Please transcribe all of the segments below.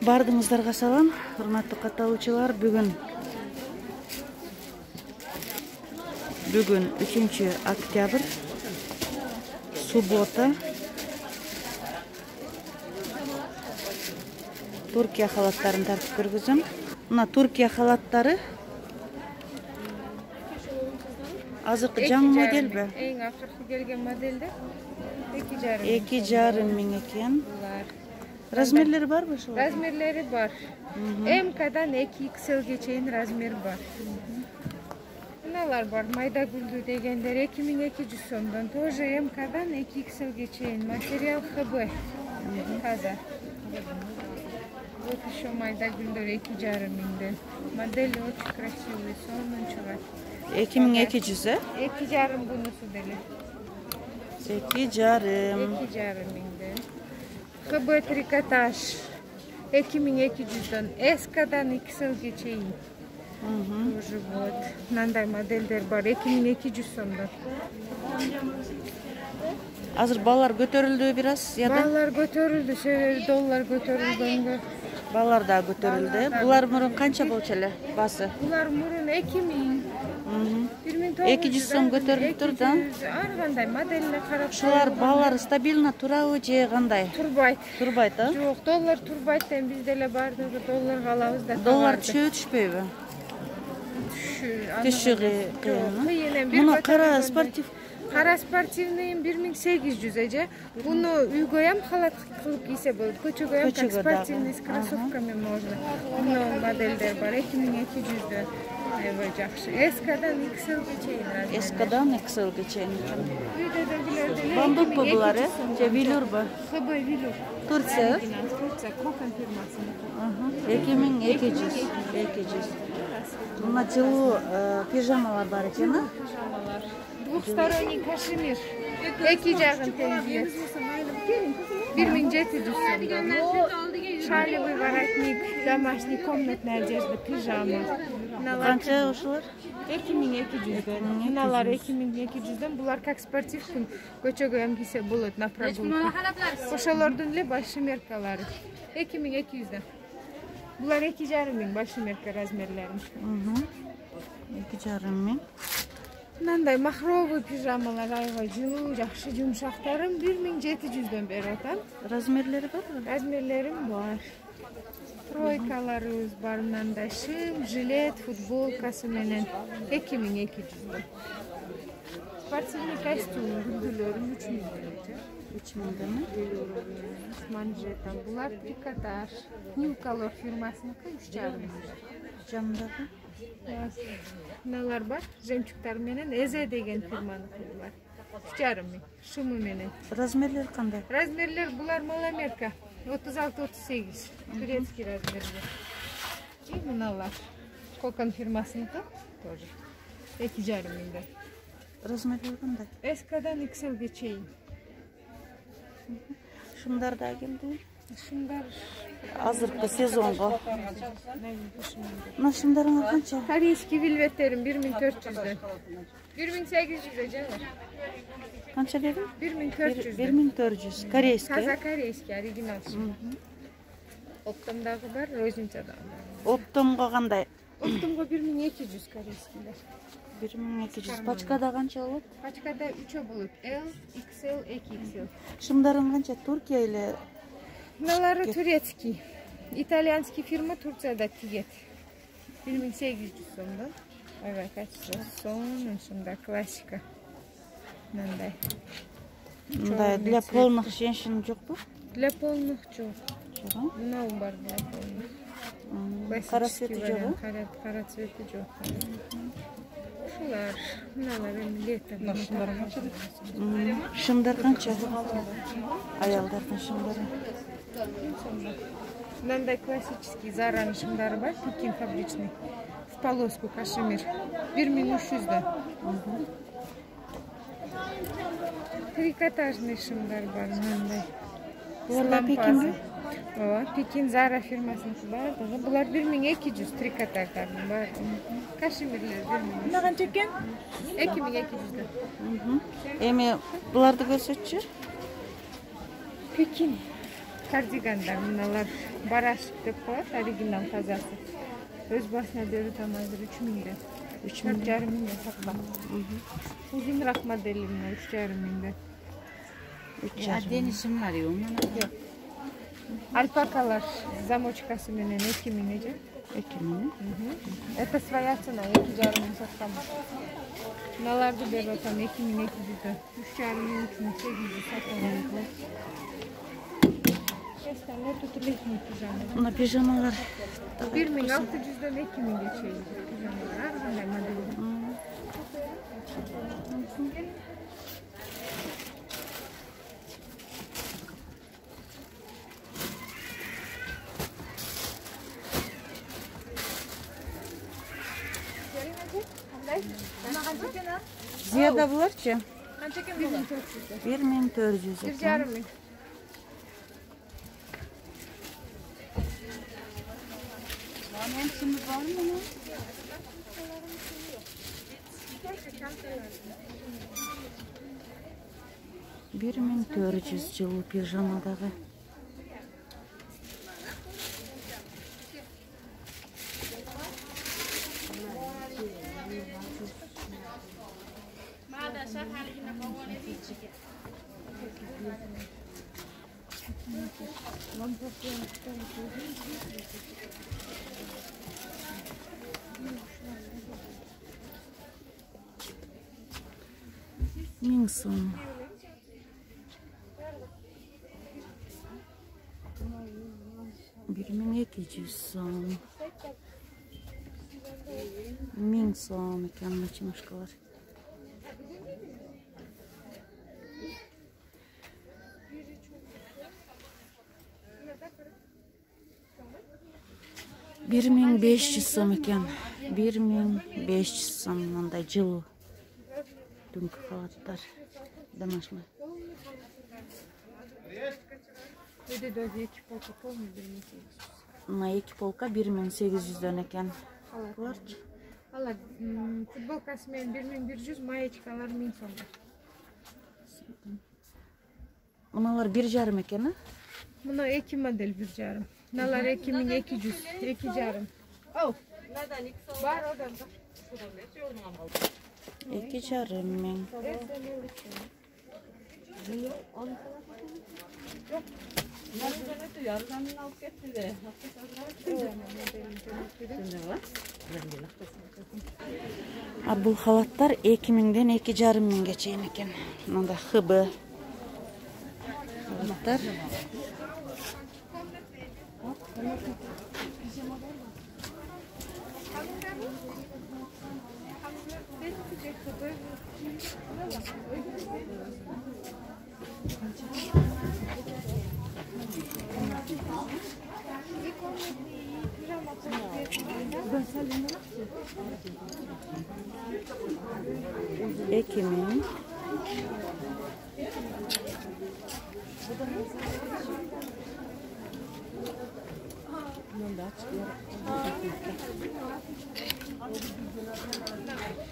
Бардыңыздарга салам, урматтуу катталуучулар. Бүгүн 3 октябрь, суббота. Туркия халаттарын тартып көргөзөм. Мына Туркия халаттары азыркы жаңы моделби? Эң акыркы келген моделде 2,5 миң экен. Размерлери барбы ошол? Размерлери бар. МКдан 2XLге чейин размер бар. Мыналар бар, майда гүлдүү дегендер 2200 сомдон. Тоже МКдан 2XLге чейин. Материал ХБ. Таза. Вот еще майда гүлдөр 2,5 миңден. Модели очень красивый, сонун чыгат. 2200, 2,5 бунусу деле. 2,5 миңден. ХБ трикотаж 2200'дан, Ск'дан XLге чейин. Тоже вот. Мындай модельдер бар 2200 сомдон. Азыр балар көтөрүлдү бир аз, я да? Балар көтөрүлдү, себеби доллар көтөрүлгөнгө. Балар да көтөрүлдү. Булар мурун канча болчу эле басы? Булар мурун 2000. 200 сом көтөрүлүп тур да. Ар кандай моделине карап. Ушулар балар стабилно турабы же кандай? Турбайт. Турбайт, а? Жок, доллар турбайт эми биз деле бардыгы долларга алабыз да. Доллар түшүбү түшпөйбү? Түшүгү кыйын. Муну кара спортив. Кара спортивный 1800 эже. Буну үйгө ham халат кылып кийсе болот. Көчөгө ham как спортивный с кроссовками можно. Муну модельдер бар 2200'дөн. Эбе жакшы. Ск'дан XLге чейин. Ск'дан XLге чейин. Үйдө Бамбук булар, же Вилюрбу? ХБ Вилюр. Турция? Турция, Коқан фирмасы. 2200. Мына жылуу пижамалар бар экен, а? Двухсторонний кашемир. Эки жагын тең кийет. 1700 сом. Шалевый воротник, домашний комнатный одежда, пижама. Канча ушулар? 2200'дөн. Мыналар 2200'дөн. Булар как спортивкун көчөгө ham кийсе болот на прогулку. Ошолордун эле большемеркалары. 2200'дөн. Булар 2,5 миң большемерка размерлери. 2,5 миң. Мындай махровый пижамалар аябай жылуу, жакшы жумшактарын 1700'дөн берип атам. Размерлери барбы? Размерлерим бар. Тройкаларыбыз бар, мындай шым, жилет, футболкасы менен 2200'дөн. Спортивный костюм гүлдүлөрүм 3000'дөн. 3000'денби? Манжетам. Булар трикотаж. Нилкалор фирмасыныкы 3,5 миң. Жандагы? Мыналар бар, жемчугтар менен Эзе деген фирманыкы булар. 3,5 миң. Шымы менен. Размерлери кандай? Размерлер булар маломерка. 36-38. Турецкий размерлер. И мыналар. Кокон фирмасыныкы тоже. 2,5 миңден. Размерлери кандай? Ск'дан XLге чейин. Шымдар да келди. Шымдар Азыркы сезонго. Мына шымдарыңар канча? корейский вельветтерим 1400'дөн. 1800'е жана. Канча дедим? 1400. 1400. Корейский. Таза корейский оригинал. Оптомдагы бар, розницада. Оптомго кандай? Оптомго 1200 корейскийлер. 1200. Пачкада канча болот? Пачкада 3 болот. L, XL, 2XL. Шымдарың канча? Туркия или Мыналары турецкий. Итальянский фирма Турцияда тигет. 1800 сомдон. Аябай качестве. Сонун шымдар, классика. Мындай. мындай для полных женщин жокпу? Для полных жок. Жок. Мынау бар для полных. Кара цвети жок? Кара цвети жок. Ушулар. Мыналар эми лето. Шымдар канча? Аялдардын шымдары. Мындай классический Зараны шымдары бар, Пекин фабричный. В полоску кашемир. 1300'дөн. Трикотажный шымдар бар, мындай. Булар Пекинби? Ооба, Пекин Зара фирмасыныкы бар. Булар 1200 трикотаждардын бар. Кашемирлер 1000. Мына канча экен? 2200'дөн. Эми буларды көрсөтчү. Пекин Kardигандар, мыналар барашек деп коет, оригинал тазасы. Өз басына берет азыр 3000ден. 4,5 миңден саткан. Uzunrak modeli мына 3,5 миңден. 3,5. Денисим var ya ondan. Alpakalar замочкасы менен 2 миңге. 2 миң. Это своя цена, 2,5 миң саткан. Мыналарды берип атам 2200, 3,5 миң, 3800 саткан. Buna pijamalar 1600'den 2000'e çevirdik pijamalar. Her zaman modeli. Ziyada bularçı. Kaç ekim bu? 1400. 1,5 ming. Hepsimiz var mı? Bir 1400 жылы пижамадағы. Мың сом. Bir 1200 сом. Мың сом ekan maçmışkalar. Bir 1500 сом ekan. 1500 сом мындай жылы. Dünkü халаттар. Домашний. Öde de iki polka polmuyor 1800. Mına 2 polka 1800'den ekan. Bularçı. Valla futbolkası men 1100, mayeçkalar 1000 so'm. Mınalar 1,5 ekan ha? Buna 2 model 1,5. Mınalar 2200, 2,5. Oh. Var odamda. 2,5 ming. Bu halatlar 2 mingden 2,5 mingge çeyin ekan. Mında hıbı. Halatlar.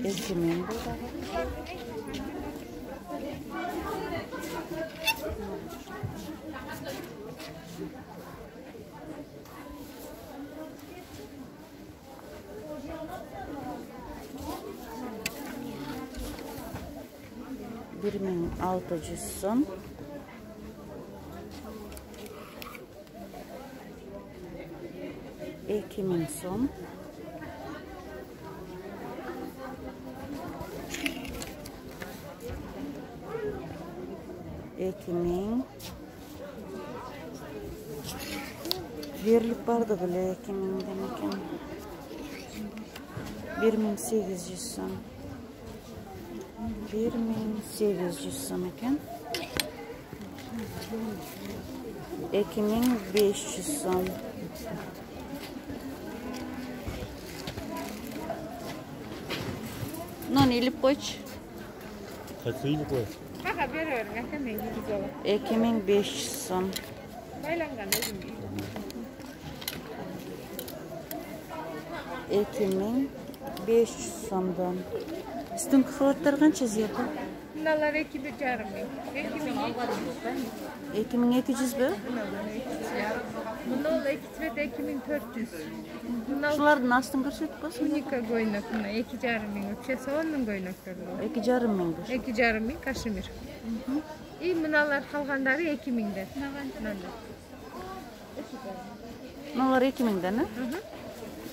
Ekim'in burada. Bir 1600 сом. Ekim'in сом. Ekim'in verilip bardı bile Ekim'in demek 1800 сом. 1800 сом ekan. Ekim'in 500 сом. Non ilip koç. Kaçı ilip koç? Baka veriyorum Ekim'in 100 olur. Ekim'in 500 сом. Baylangan özüm. Ekim'in 500 сомдан. Üstün kıfatlar kança ziyade? Mınalar 2,5 ming. 2200 mü? Mınal 2400. Mınal Şulardan astın görseydik basın. tunika koynak mına 2,5 ming. Öpçesi onun koynakları. 2,5 ming. 2,5 ming kaşmir. İyi mınalar kalganları 2 mingden. Bunlar 2000'den ha?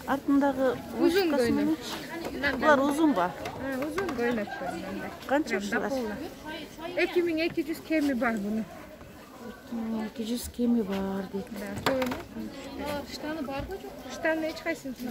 Ardındagı Uzun uç kısmı koynak. bunlar uzun var. Uzun koynaklarından da. Kança şular? 2200 kemi var bunun. 200 kemi var dedi. Штаны бар ғой жоқ? Штаны ешқайсысын